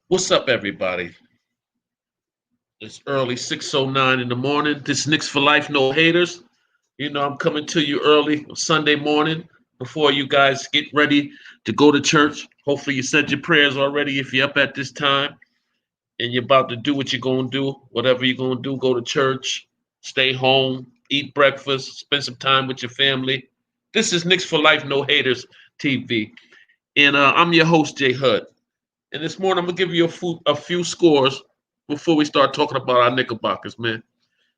What's up, everybody? It's early, 6:09 in the morning. This Knicks for Life, no haters. I'm coming to you early Sunday morning before you guys get ready to go to church. Hopefully, you said your prayers already if you're up at this time and you're about to do what you're going to do. Whatever you're going to do, go to church, stay home, eat breakfast, spend some time with your family. This is Knicks for Life, no haters TV. And I'm your host, Jay Hud. And this morning, I'm gonna give you a few scores before we start talking about our Knickerbockers, man.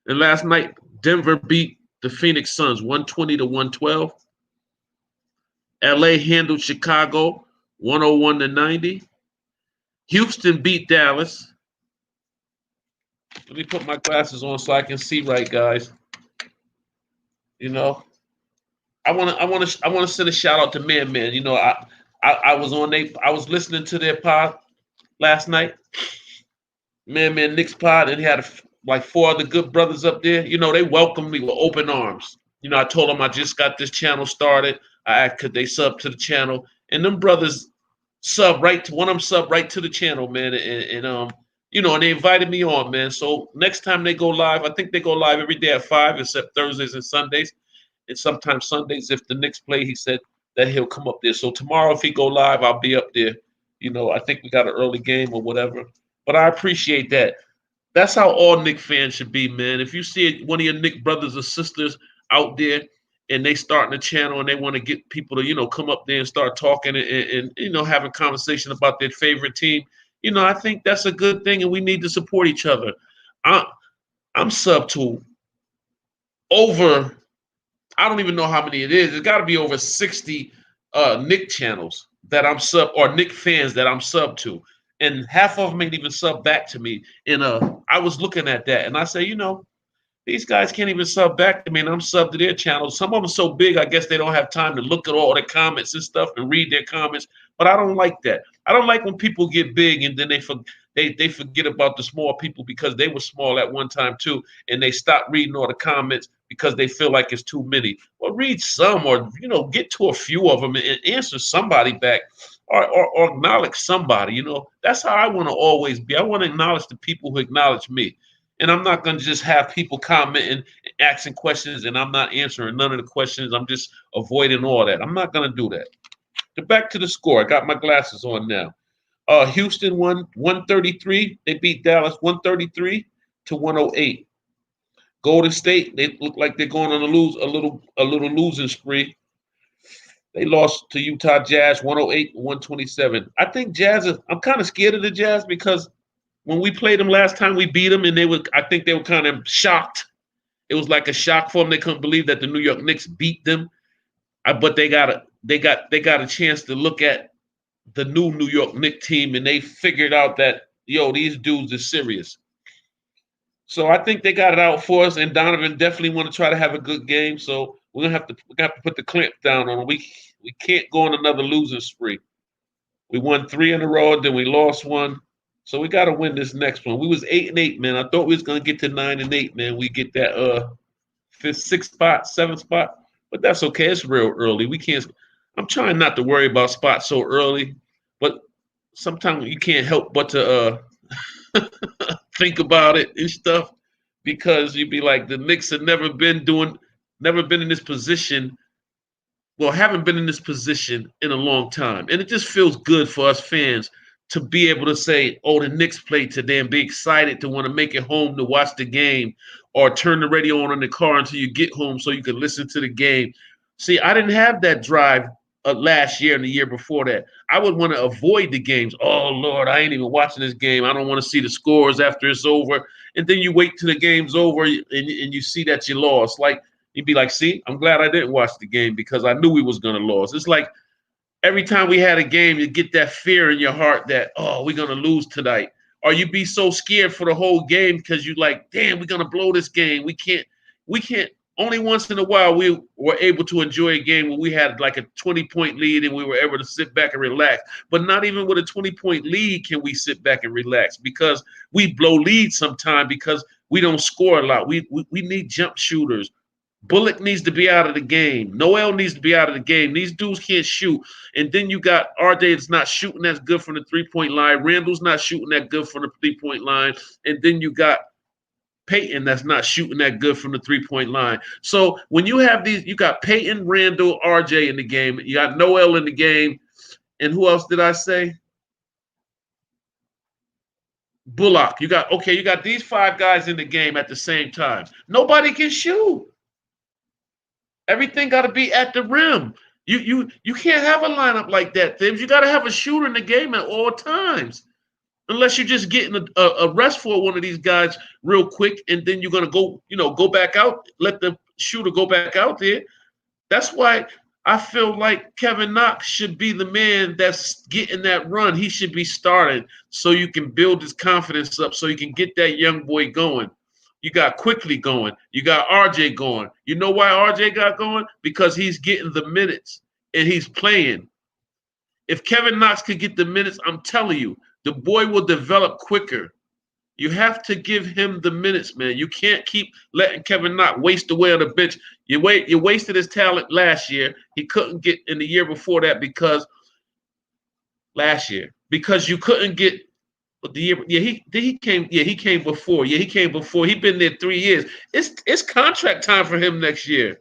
And last night, Denver beat the Phoenix Suns 120 to 112. LA handled Chicago 101 to 90. Houston beat Dallas. Let me put my glasses on so I can see right, guys. You know, I wanna send a shout out to Man Man. I was I was listening to their pod last night, Man Knicks pod, and he had like four other good brothers up there. They welcomed me with open arms. I told them I just got this channel started. I asked could they sub to the channel, and them brothers one of them sub right to the channel, man. And they invited me on, man. So next time they go live, I think they go live every day at 5, except Thursdays and Sundays, and sometimes Sundays if the Knicks play. He said that he'll come up there. So tomorrow, if he go live, I'll be up there. I think we got an early game or whatever. But I appreciate that. That's how all Knick fans should be, man. If you see one of your Knick brothers or sisters out there and they starting a channel and they want to get people to, come up there and start talking and having conversation about their favorite team, I think that's a good thing and we need to support each other. I, I'm sub to over, I don't even know how many it is. It's got to be over 60 Knick channels that I'm sub or Knick fans that I'm sub to, and half of them ain't even sub back to me. And I was looking at that, and I say, these guys can't even sub back to me, and I'm sub to their channels. Some of them are so big, I guess they don't have time to look at all the comments and stuff and read their comments. But I don't like that. I don't like when people get big and then they forget about the small people because they were small at one time too, and they stop reading all the comments because they feel like it's too many. Well, read some, or get to a few of them and answer somebody back, or acknowledge somebody. That's how I want to always be. I want to acknowledge the people who acknowledge me. And I'm not going to just have people commenting and asking questions and I'm not answering none of the questions. I'm just avoiding all that. I'm not going to do that. Back to the score. I got my glasses on now. Houston won 133. They beat Dallas 133 to 108. Golden State, they look like they're going on a little losing spree. They lost to Utah Jazz 108 127. I think I'm kind of scared of the Jazz because when we played them last time, we beat them, and I think they were kind of shocked. It was like a shock for them. They couldn't believe that the New York Knicks beat them. But they got a chance to look at the New York Knicks team, and they figured out that these dudes are serious. So I think they got it out for us, and Donovan definitely want to try to have a good game. So we're gonna have to put the clamp down on them. We can't go on another losing spree. We won 3 in a row, then we lost one. So we got to win this next one. We was 8-8, man. I thought we was gonna get to 9-8, man. We get that fifth, sixth spot, seventh spot, but that's okay. It's real early. We can't. I'm trying not to worry about spots so early, but sometimes you can't help but to think about it and stuff because you'd be like the Knicks have never been in this position. Well, haven't been in this position in a long time, and it just feels good for us fans to be able to say, oh, the Knicks played today and be excited to want to make it home to watch the game or turn the radio on in the car until you get home so you can listen to the game. See, I didn't have that drive last year and the year before that. I would want to avoid the games. Oh, Lord, I ain't even watching this game. I don't want to see the scores after it's over. And then you wait till the game's over and you see that you lost. Like, you'd be like, see, I'm glad I didn't watch the game because I knew we was going to lose. It's like every time we had a game, you get that fear in your heart that, oh, we're going to lose tonight. Or you be so scared for the whole game because you like, damn, we're going to blow this game. We can't. Only once in a while we were able to enjoy a game where we had like a 20-point lead and we were able to sit back and relax. But not even with a 20-point lead can we sit back and relax because we blow leads sometime because we don't score a lot. We need jump shooters, Bullock needs to be out of the game. Noel needs to be out of the game. These dudes can't shoot. And then you got RJ that's not shooting as good from the three-point line. Randall's not shooting that good from the three-point line. And then you got Peyton that's not shooting that good from the three-point line. So when you have these, you got Peyton, Randall, RJ in the game. You got Noel in the game. And who else did I say? Bullock. You got these 5 guys in the game at the same time. Nobody can shoot. Everything got to be at the rim. You can't have a lineup like that, Thibs. You got to have a shooter in the game at all times. Unless you're just getting a rest for one of these guys real quick, and then you're gonna go back out, let the shooter go back out there. That's why I feel like Kevin Knox should be the man that's getting that run. He should be starting so you can build his confidence up, so you can get that young boy going. You got Quickly going. You got RJ going. You know why RJ got going? Because he's getting the minutes and he's playing. If Kevin Knox could get the minutes, I'm telling you, the boy will develop quicker. You have to give him the minutes, man. You can't keep letting Kevin Knox waste away on the bench. You wasted his talent last year. He couldn't get in the year before that because you couldn't get the year. He came before. He came before. He's been there 3 years. It's contract time for him next year.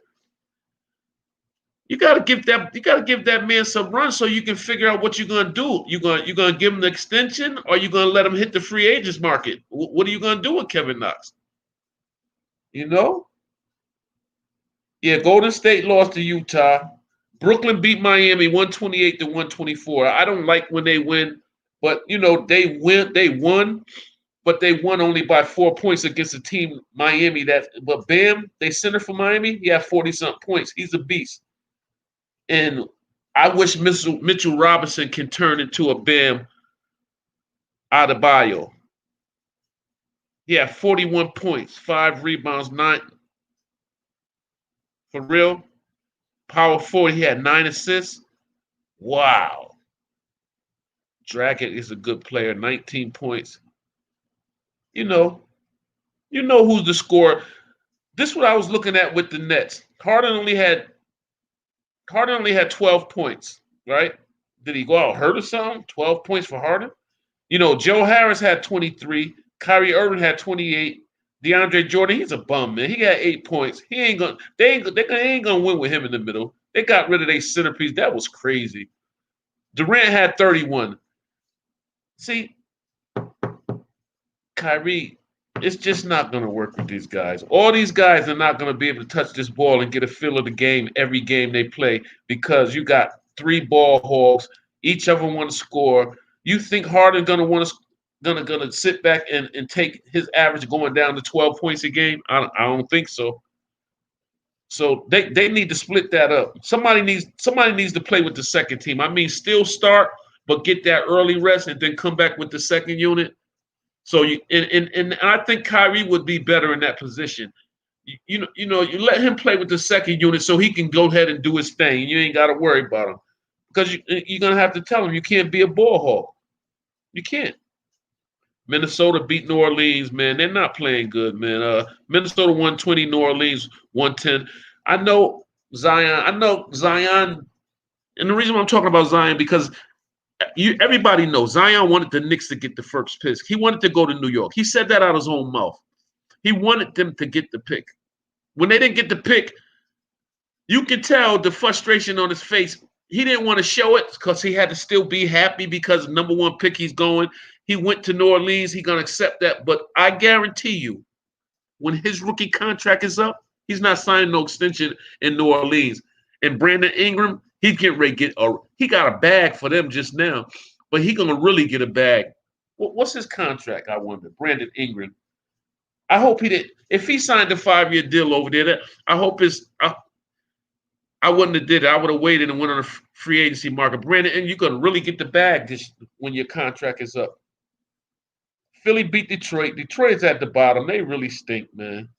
You gotta give that man some run so you can figure out what you're gonna do. You gonna give him the extension, or you gonna let him hit the free agents market? What are you gonna do with Kevin Knox? You know? Yeah, Golden State lost to Utah. Brooklyn beat Miami 128 to 124. I don't like when they win, but they won, but they won only by 4 points against a team Miami but Bam, they center for Miami, he had 40-something points. He's a beast. And I wish Mitchell Robinson can turn into a Bam Adebayo. He had 41 points, 5 rebounds, 9. For real? Power forward, he had 9 assists. Wow. Dragic is a good player, 19 points. You know who's the scorer. This is what I was looking at with the Nets. Harden only had 12 points, right? Did he go out hurt or something? 12 points for Harden? Joe Harris had 23. Kyrie Irving had 28. DeAndre Jordan, he's a bum, man. He got 8 points. They ain't gonna win with him in the middle. They got rid of their centerpiece. That was crazy. Durant had 31. See, Kyrie, it's just not going to work with these guys. All these guys are not going to be able to touch this ball and get a feel of the game every game they play because you got 3 ball hogs. Each of them want to score. You think Harden's going to sit back and take his average going down to 12 points a game? I don't think so. So they need to split that up. Somebody needs to play with the second team. I mean, still start, but get that early rest and then come back with the second unit. So you I think Kyrie would be better in that position. You let him play with the second unit so he can go ahead and do his thing. You ain't got to worry about him because you're gonna have to tell him you can't be a ball hog. You can't. Minnesota beat New Orleans, man. They're not playing good, man. Minnesota 120, New Orleans 110. I know Zion, and the reason why I'm talking about Zion because everybody knows Zion wanted the Knicks to get the first pick. He wanted to go to New York. He said that out of his own mouth. He wanted them to get the pick. When they didn't get the pick, you could tell the frustration on his face. He didn't want to show it because he had to still be happy because number 1 pick he's going. He went to New Orleans. He's going to accept that. But I guarantee you, when his rookie contract is up, he's not signing no extension in New Orleans. And Brandon Ingram, he's getting ready to he got a bag for them just now, but he's going to really get a bag. What's his contract, I wonder? Brandon Ingram. I hope he did. If he signed a 5-year deal over there, I hope I wouldn't have did it. I would have waited and went on a free agency market. Brandon, and you're going to really get the bag when your contract is up. Philly beat Detroit. Detroit's at the bottom. They really stink, man.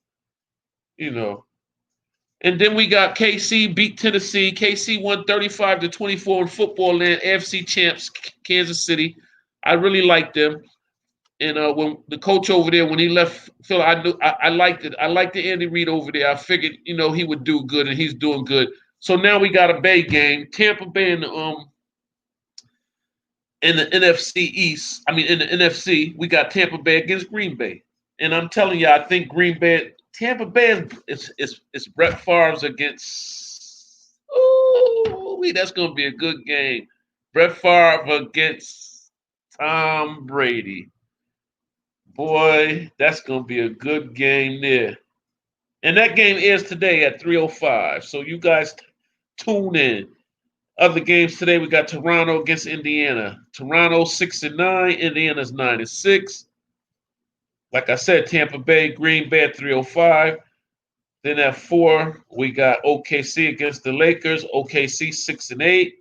And then we got KC beat Tennessee. KC won 35-24 in football land. AFC champs, Kansas City. I really like them. And when the coach over there, when he left Phil, I knew I liked it. I liked the Andy Reid over there. I figured, he would do good, and he's doing good. So now we got a Bay game, Tampa Bay in the NFC East. I mean, in the NFC, we got Tampa Bay against Green Bay, and I'm telling you, I think Green Bay, Tampa Bay is Brett Favre's against. Oh, that's gonna be a good game. Brett Favre against Tom Brady. Boy, that's gonna be a good game there. And that game is today at 3:05. So you guys tune in. Other games today, we got Toronto against Indiana. Toronto 6-9, Indiana's 9-6. Like I said, Tampa Bay, Green Bay at 3:05. Then at 4, we got OKC against the Lakers. OKC 6-8.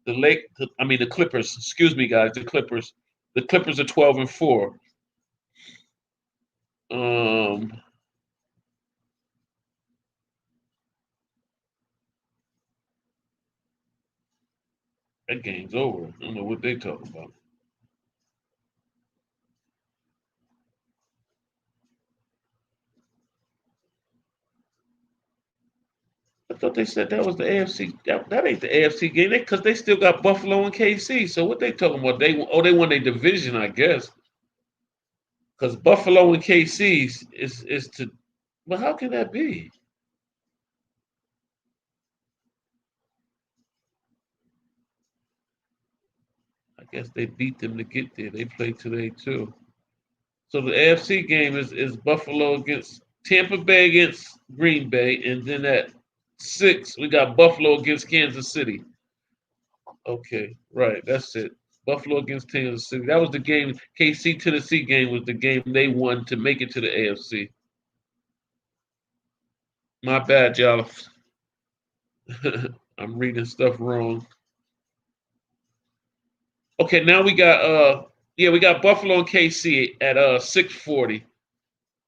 The Clippers. Excuse me, guys. The Clippers. The Clippers are 12-4. That game's over. I don't know what they talking about. I thought they said that was the AFC. That ain't the AFC game because they still got Buffalo and KC. So what they talking about? They won their division, I guess. Because Buffalo and KC is to. Well, how can that be? I guess they beat them to get there. They play today too. So the AFC game is Buffalo against Tampa Bay against Green Bay, and then at 6 we got Buffalo against Kansas City. Okay, right, that's it. Buffalo against Kansas City. That was the game. KC Tennessee game was the game they won to make it to the AFC. My bad, y'all. I'm reading stuff wrong. Okay, now we got Buffalo and KC at 6:40.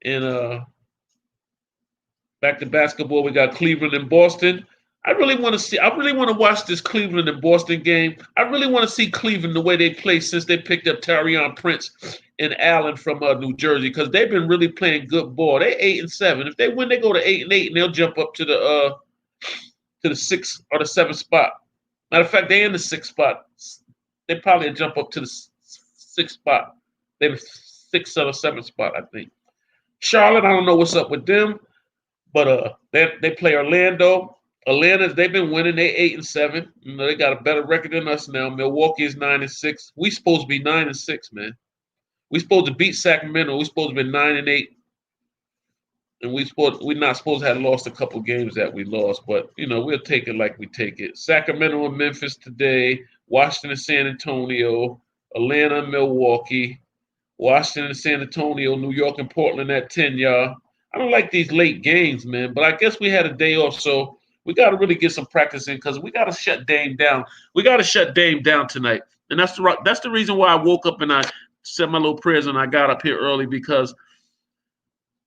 And back to basketball, we got Cleveland and Boston. I really want to watch this Cleveland and Boston game. I really want to see Cleveland the way they play since they picked up Taurean Prince and Allen from New Jersey because they've been really playing good ball. They 8-7. If they win, they go to 8-8, and they'll jump up to the 6th or the 7th spot. Matter of fact, they in the 6th spot. They probably jump up to the 6th spot. They're the 6th or the 7th spot, I think. Charlotte, I don't know what's up with them, but they play Orlando. They've been winning. They 8-7. They got a better record than us now. Milwaukee is 9-6. We supposed to be 9-6, man. We supposed to beat Sacramento. We supposed to be 9-8, and we're not supposed to have lost a couple games that we lost. But we'll take it like we take it. Sacramento and Memphis today. Washington and San Antonio. Atlanta and Milwaukee. Washington and San Antonio. New York and Portland at 10, y'all. I don't like these late games, man. But I guess we had a day off, so we got to really get some practice in because we got to shut Dame down. We got to shut Dame down tonight. And that's the reason why I woke up and I said my little prayers and I got up here early because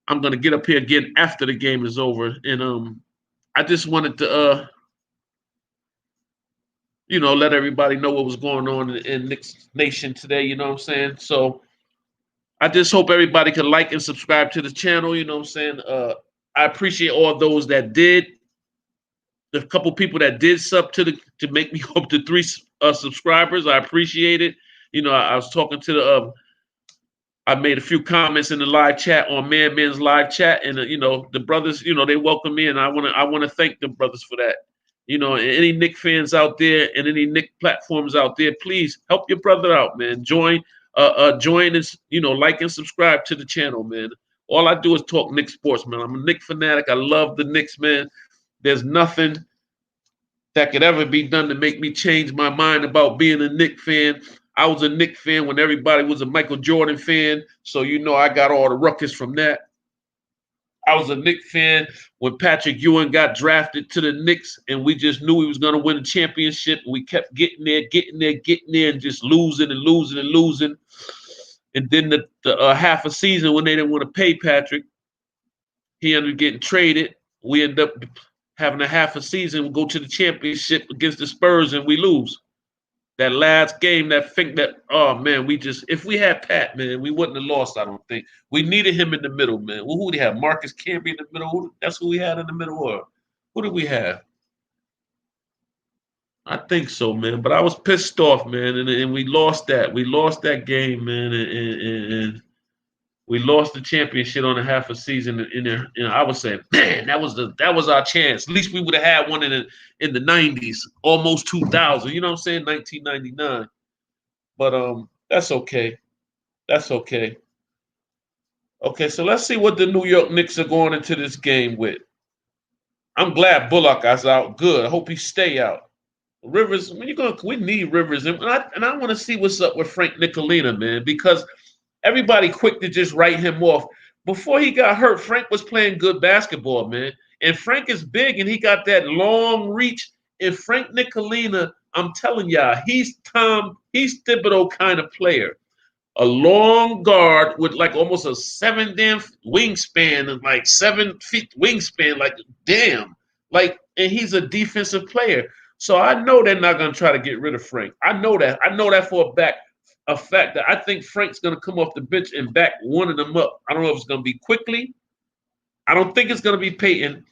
I'm going to get up here again after the game is over. And I just wanted to, let everybody know what was going on in Knicks Nation today. You know what I'm saying? So I just hope everybody can like and subscribe to the channel. You know what I'm saying? I appreciate all those that did. The couple people that did sub to make me up to 3 subscribers. I appreciate it. I was talking to I made a few comments in the live chat on Man's live chat, and the brothers, they welcome me, and I want to thank the brothers for that. And any Knick fans out there and any Knick platforms out there, please help your brother out, man. Join and like and subscribe to the channel, man. All I do is talk Knicks sports, man. I'm a Knicks fanatic. I love the Knicks, man. There's nothing that could ever be done to make me change my mind about being a Knicks fan. I was a Knicks fan when everybody was a Michael Jordan fan, so I got all the ruckus from that. I was a Knicks fan when Patrick Ewing got drafted to the Knicks, and we just knew he was going to win a championship. And we kept getting there, and just losing and losing and losing. And then the half a season when they didn't want to pay Patrick, he ended up getting traded. We ended up having a half a season, we go to the championship against the Spurs, and we lose. That last game, oh man, if we had Pat, man, we wouldn't have lost. I don't think we needed him in the middle, man. Well, who did he have? Marcus Camby in the middle. That's who we had in the middle. Or who did we have? I think so, man. But I was pissed off, man, and we lost that. We lost that game, man, and we lost the championship on a half a season. In there, I was saying, man, that was our chance. At least we would have had one in the '90s, almost 2000. You know what I'm saying? 1999. But that's okay. That's okay. Okay, so let's see what the New York Knicks are going into this game with. I'm glad Bullock is out. Good. I hope he stay out. Rivers, we need Rivers, and I want to see what's up with Frank Nicolina, man, because everybody quick to just write him off. Before he got hurt, Frank was playing good basketball, man. And Frank is big, and he got that long reach. And Frank Nicolina, I'm telling y'all, he's Thibodeau kind of player. A long guard with like almost a 7 damn wingspan and like 7 feet wingspan, like damn. Like, and he's a defensive player. So I know they're not going to try to get rid of Frank. I know that. I know that for a fact that I think Frank's going to come off the bench and back one of them up. I don't know if it's going to be quickly. I don't think it's going to be Peyton.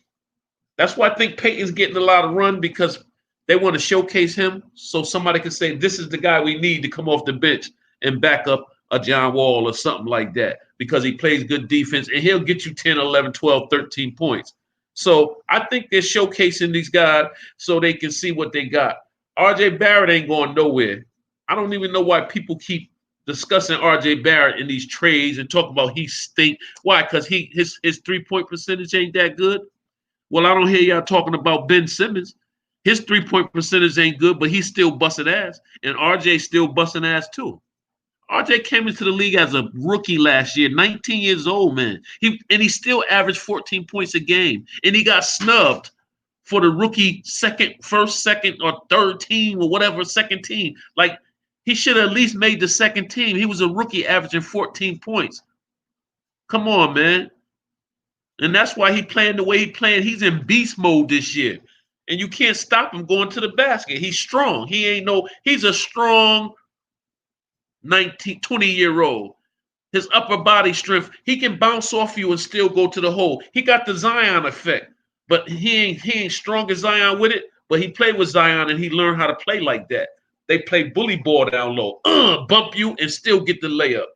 That's why I think Peyton's getting a lot of run, because they want to showcase him so somebody can say, this is the guy we need to come off the bench and back up a John Wall or something like that, because he plays good defense and he'll get you 10, 11, 12, 13 points. So I think they're showcasing these guys so they can see what they got. RJ Barrett ain't going nowhere. I don't even know why people keep discussing RJ Barrett in these trades and talk about he stink. Why? Because his 3-point percentage ain't that good. Well, I don't hear y'all talking about Ben Simmons. His 3-point percentage ain't good, but he's still busting ass. And RJ's still busting ass too. RJ came into the league as a rookie last year, 19 years old, man. He still averaged 14 points a game. And he got snubbed for the rookie first, second, or third team or whatever, second team. Like, he should have at least made the second team. He was a rookie averaging 14 points. Come on, man. And that's why he playing the way he playing. He's in beast mode this year. And you can't stop him going to the basket. He's strong. He's a strong 20-year-old. His upper body strength, he can bounce off you and still go to the hole. He got the Zion effect, but he ain't strong as Zion with it. But he played with Zion and he learned how to play like that. They play bully ball down low, bump you and still get the layup.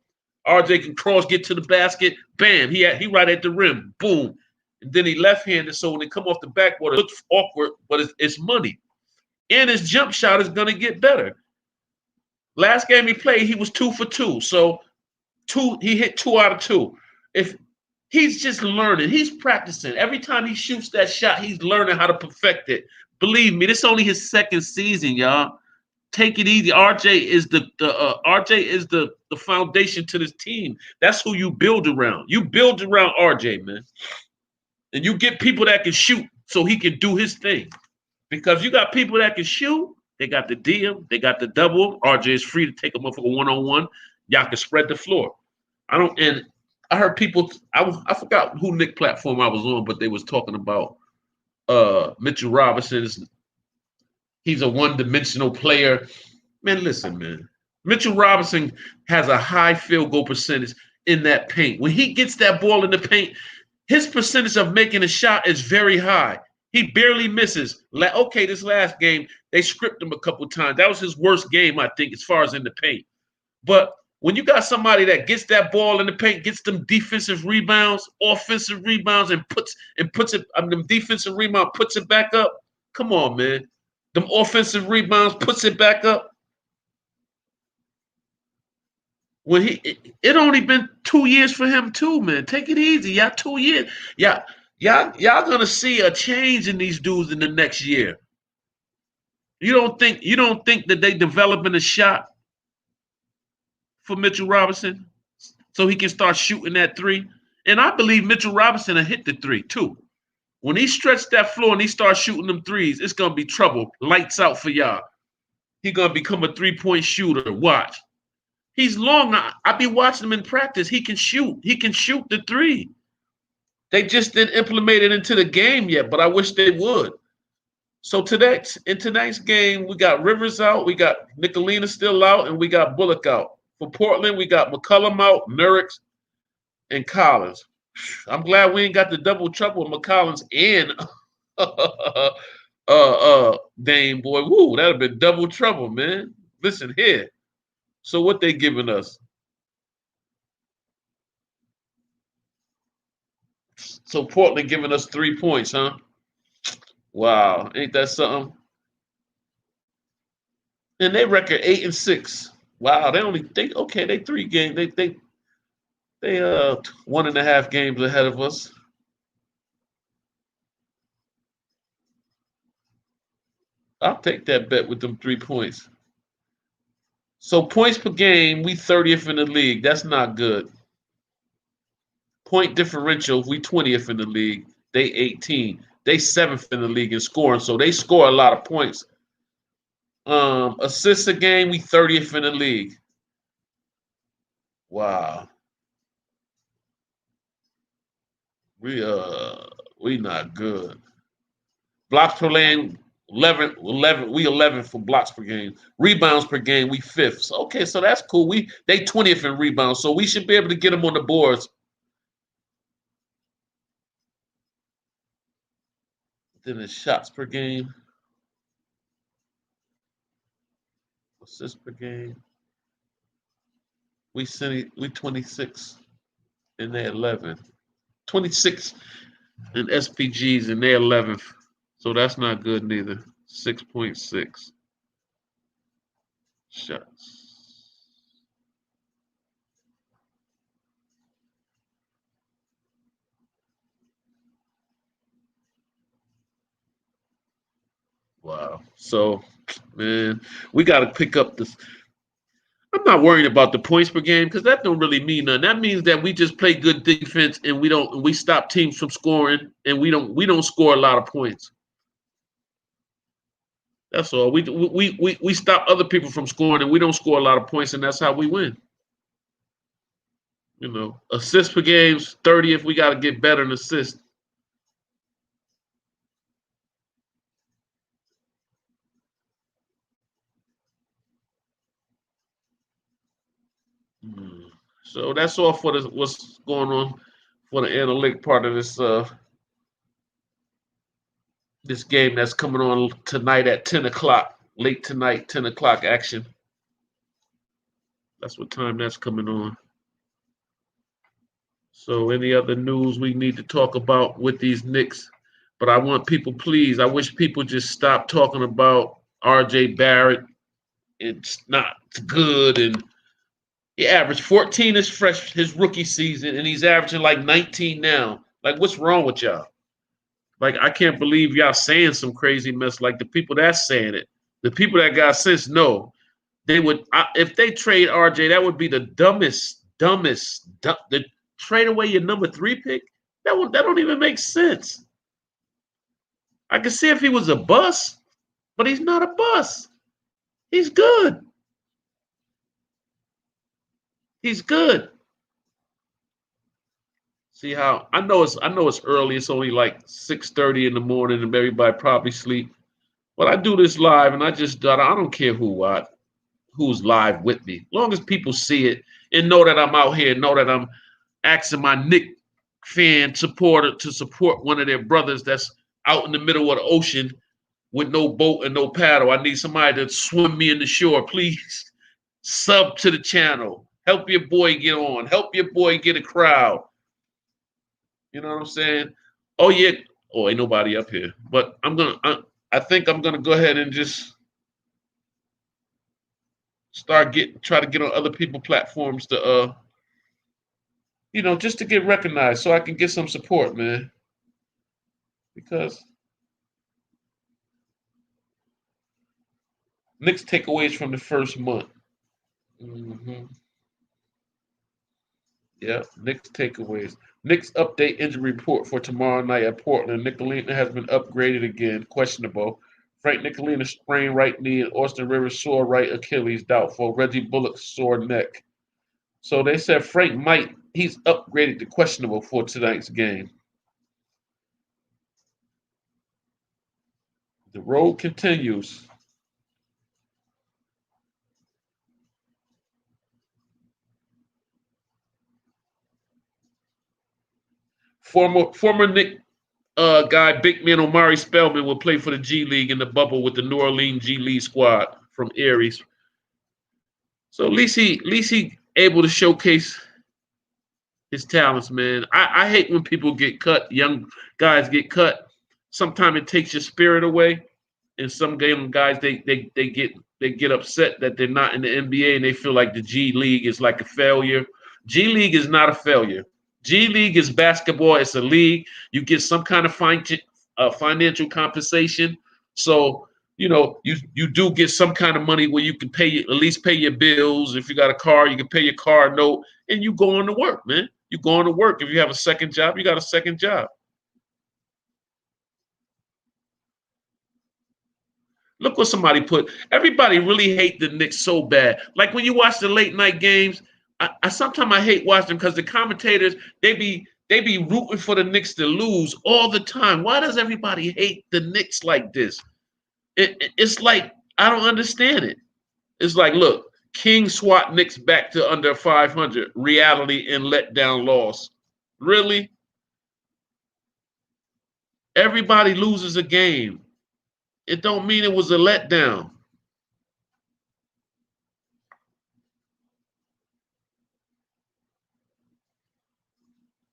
RJ can cross, get to the basket, bam, he right at the rim, boom. And then he left-handed, so when they come off the backboard, it looks awkward, but it's money. And his jump shot is going to get better. Last game he played, he was 2 for 2. So he hit 2 out of 2. If he's just learning, he's practicing. Every time he shoots that shot, he's learning how to perfect it. Believe me, this is only his second season, y'all. Take it easy. RJ is the foundation to this team. That's who you build around. You build around RJ, man. And you get people that can shoot so he can do his thing. Because you got people that can shoot. They got the DM, they got the double. RJ is free to take them up for a one-on-one. Y'all can spread the floor. And I heard people, I forgot who Nick platform I was on, but they was talking about Mitchell Robinson. He's a one-dimensional player. Man, listen, man. Mitchell Robinson has a high field goal percentage in that paint. When he gets that ball in the paint, his percentage of making a shot is very high. He barely misses. Okay, this last game, they scripted him a couple times. That was his worst game, I think, as far as in the paint. But when you got somebody that gets that ball in the paint, gets them defensive rebounds, offensive rebounds, and puts it, them defensive rebound, puts it back up. Come on, man. Them offensive rebounds, puts it back up. When it only been 2 years for him too, man. Take it easy. Y'all 2 years. Y'all gonna see a change in these dudes in the next year. You don't think that they developing a shot for Mitchell Robinson so he can start shooting that three? And I believe Mitchell Robinson will hit the three too. When he stretched that floor and he starts shooting them threes, it's gonna be trouble. Lights out for y'all. He's gonna become a 3-point shooter. Watch. He's long. I be watching him in practice. He can shoot. He can shoot the three. They just didn't implement it into the game yet, but I wish they would. So today, in tonight's game, we got Rivers out, we got Nicolina still out, and we got Bullock out. For Portland, we got McCullum out, Nurkic, and Collins. I'm glad we ain't got the double trouble with McCollins and Dame boy. Woo, that'd have been double trouble, man. Listen here. So what they giving us? So Portland giving us 3 points, huh? Wow, ain't that something? And they record 8-6. Wow, they only think okay, they 3 games. They 1.5 games ahead of us. I'll take that bet with them 3 points. So points per game, we 30th in the league. That's not good. Point differential, we 20th in the league. They 18. They 7th in the league in scoring, so they score a lot of points. Assists a game, we 30th in the league. Wow. We not good. Blocks per game, 11. We 11 for blocks per game. Rebounds per game, we 5th. So, okay, so that's cool. They 20th in rebounds, so we should be able to get them on the boards. Then it's shots per game, assists per game. We 26 and they're 11. 26 in SPGs and they're 11th. So that's not good neither. 6.6 shots. Wow. So, man, we got to pick up this. I'm not worried about the points per game because that don't really mean nothing. That means that we just play good defense and we stop teams from scoring and we don't score a lot of points. That's all. We stop other people from scoring and we don't score a lot of points and that's how we win. Assists per games 30th. We got to get better in assists. So that's all for what's going on for the analytic part of this game that's coming on tonight at 10 o'clock. Late tonight, 10 o'clock action. That's what time that's coming on. So any other news we need to talk about with these Knicks? But I want people, please, I wish people just stop talking about RJ Barrett. It's not good. And he averaged 14 his rookie season, and he's averaging like 19 now. Like, what's wrong with y'all? Like, I can't believe y'all saying some crazy mess like the people that's saying it. The people that got sense know they would, if they trade RJ, that would be the dumbest. The trade away your number 3 pick. That don't even make sense. I can see if he was a bust, but he's not a bust. He's good. He's good. See how I know it's early. It's only like 6:30 in the morning, and everybody probably sleep. But I do this live, and I don't care who's live with me, as long as people see it and know that I'm out here, know that I'm asking my Knick fan supporter to support one of their brothers that's out in the middle of the ocean with no boat and no paddle. I need somebody to swim me in the shore. Please sub to the channel. Help your boy get on. Help your boy get a crowd. You know what I'm saying? Oh yeah. Oh, ain't nobody up here. But I think I'm gonna go ahead and just try to get on other people's platforms to just to get recognized so I can get some support, man. Because Knicks takeaways from the first month. Mm-hmm. Yeah, Knicks takeaways. Knicks update injury report for tomorrow night at Portland. Nicolina has been upgraded again, questionable. Frank Nicolina sprained right knee and Austin Rivers sore right Achilles, doubtful. Reggie Bullock sore neck. So they said he's upgraded to questionable for tonight's game. The road continues. Former Nick guy, big man Omari Spellman will play for the G League in the bubble with the New Orleans G League squad from Aries. So at least he able to showcase his talents, man. I hate when people get cut, young guys get cut. Sometimes it takes your spirit away. And some game guys they get upset that they're not in the NBA and they feel like the G League is like a failure. G League is not a failure. G League is basketball. It's a league. You get some kind of financial compensation. So you do get some kind of money where you can at least pay your bills. If you got a car, you can pay your car note, and you go on to work, man. You go on to work. If you have a second job, you got a second job. Look what somebody put. Everybody really hate the Knicks so bad. Like when you watch the late night games, I sometimes I hate watching them because the commentators they be rooting for the Knicks to lose all the time. Why does everybody hate the Knicks like this? It's like I don't understand it. It's like, look, King swat Knicks back to under 500. Reality and letdown loss. Really? Everybody loses a game. It don't mean it was a letdown.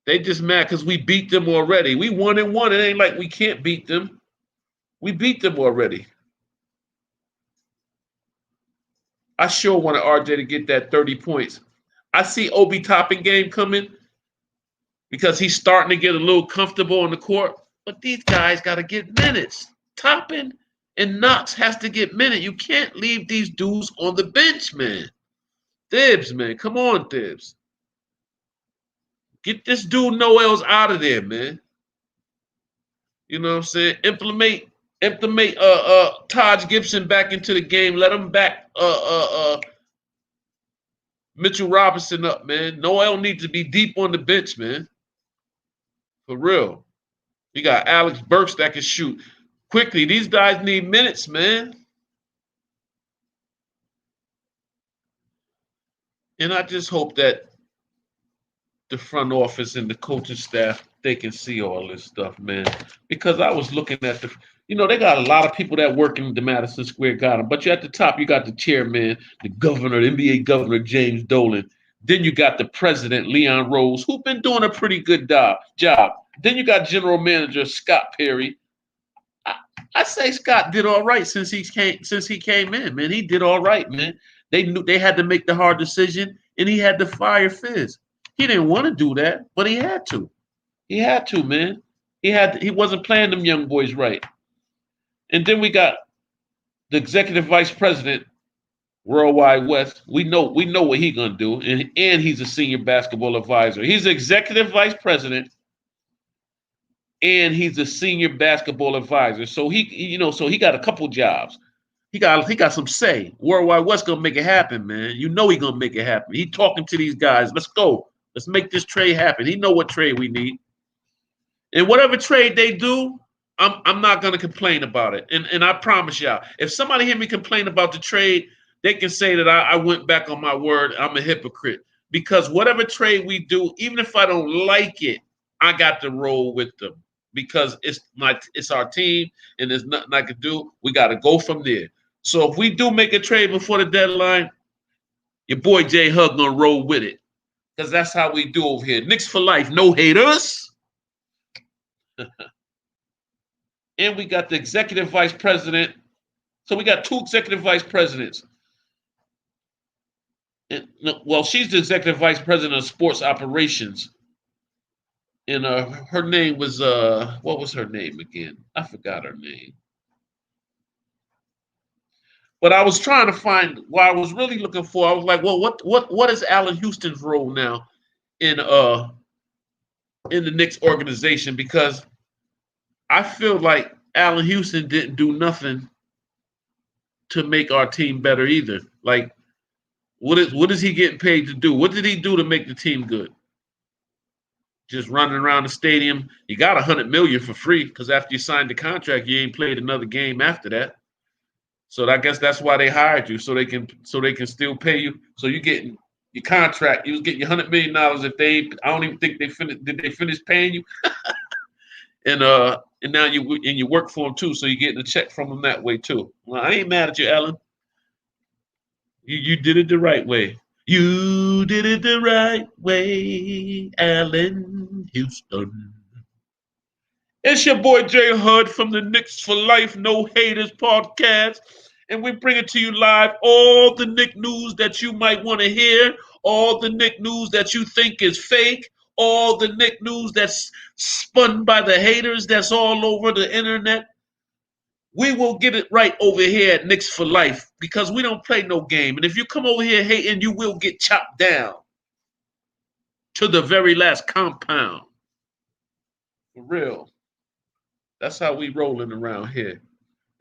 They just mad because we beat them already. We 1-1. It ain't like we can't beat them. We beat them already. I sure wanted RJ to get that 30 points. I see Obi Toppin game coming because he's starting to get a little comfortable on the court. But these guys got to get minutes. Toppin and Knox has to get minutes. You can't leave these dudes on the bench, man. Thibs, man. Come on, Thibs. Get this dude Noel's out of there, man. You know what I'm saying? Implement Taj Gibson back into the game. Let him back Mitchell Robinson up, man. Noel needs to be deep on the bench, man. For real. You got Alex Burks that can shoot. Quickly, these guys need minutes, man. And I just hope that the front office and the coaching staff, they can see all this stuff, man. Because I was looking at they got a lot of people that work in the Madison Square Garden. But you at the top, you got the chairman, the governor, the NBA governor, James Dolan. Then you got the president, Leon Rose, who's been doing a pretty good job. Then you got general manager Scott Perry. I say Scott did all right since he came in, man. He did all right, man. They knew they had to make the hard decision, and he had to fire Fizz. He didn't want to do that, but he had to. He had to, man. He wasn't playing them young boys right. And then we got the executive vice president, Worldwide West. We know what he's gonna do, and he's a senior basketball advisor. He's executive vice president, and he's a senior basketball advisor. So he got a couple jobs. He got some say. Worldwide West gonna make it happen, man. You know he gonna make it happen. He talking to these guys. Let's go. Let's make this trade happen. He know what trade we need. And whatever trade they do, I'm not gonna complain about it. And I promise y'all, if somebody hear me complain about the trade, they can say that I went back on my word. I'm a hypocrite. Because whatever trade we do, even if I don't like it, I got to roll with them. Because it's our team and there's nothing I can do. We got to go from there. So if we do make a trade before the deadline, your boy J Hug gonna roll with it. Because that's how we do over here. Knicks for life, no haters. And we got the executive vice president. So we got two executive vice presidents. And, well, she's the executive vice president of sports operations. And her name was what was her name again? I forgot her name. But I was trying to find what I was really looking for. I was like, well, what is Allen Houston's role now in the Knicks organization? Because I feel like Allen Houston didn't do nothing to make our team better either. Like, what is he getting paid to do? What did he do to make the team good? just running around the stadium. You got $100 million for free because after you signed the contract, you ain't played another game after that. So I guess that's why they hired you, so they can still pay you. So you getting your contract. You was getting your $100 million if they. I don't even think they finished. Did they finish paying you? And now you work for them too, so you're getting a check from them that way too. Well, I ain't mad at you, Alan. You did it the right way. You did it the right way, Allen Houston. It's your boy Jay Hud from the Knicks for Life No Haters podcast. And we bring it to you live, all the Knick news that you might want to hear, all the Knick news that you think is fake, all the Knick news that's spun by the haters that's all over the internet. We will get it right over here at Knicks for Life because we don't play no game. And if you come over here hating, you will get chopped down to the very last compound. For real. That's how we rolling around here.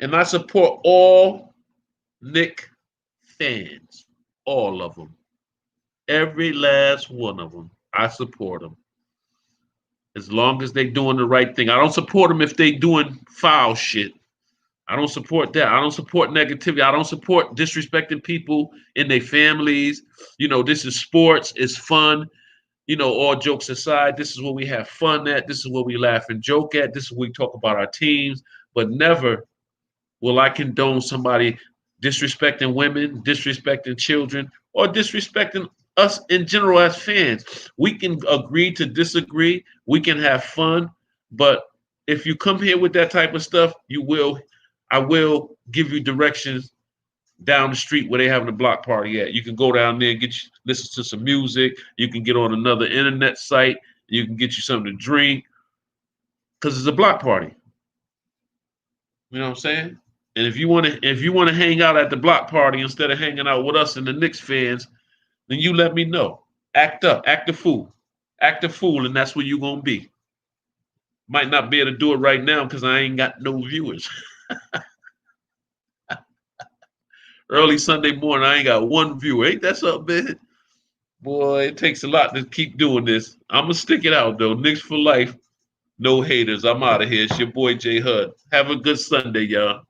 And I support all Knick fans, all of them. Every last one of them. I support them. As long as they doing the right thing. I don't support them if they doing foul shit. I don't support that. I don't support negativity. I don't support disrespecting people in their families. This is sports. It's fun. All jokes aside, this is where we have fun at. This is where we laugh and joke at. This is where we talk about our teams. But never will I condone somebody disrespecting women, disrespecting children, or disrespecting us in general as fans. We can agree to disagree. We can have fun. But if you come here with that type of stuff, I will give you directions down the street where they having a block party at. You can go down there and listen to some music. You can get on another internet site. You can get you something to drink because it's a block party. You know what I'm saying? And if you want to hang out at the block party instead of hanging out with us and the Knicks fans, then you let me know. Act up, act a fool, and that's where you're gonna be. Might not be able to do it right now because I ain't got no viewers. Early Sunday morning, I ain't got one viewer. Ain't that something, man? Boy, it takes a lot to keep doing this. I'm going to stick it out, though. Knicks for Life. No haters. I'm out of here. It's your boy, Jay Hud. Have a good Sunday, y'all.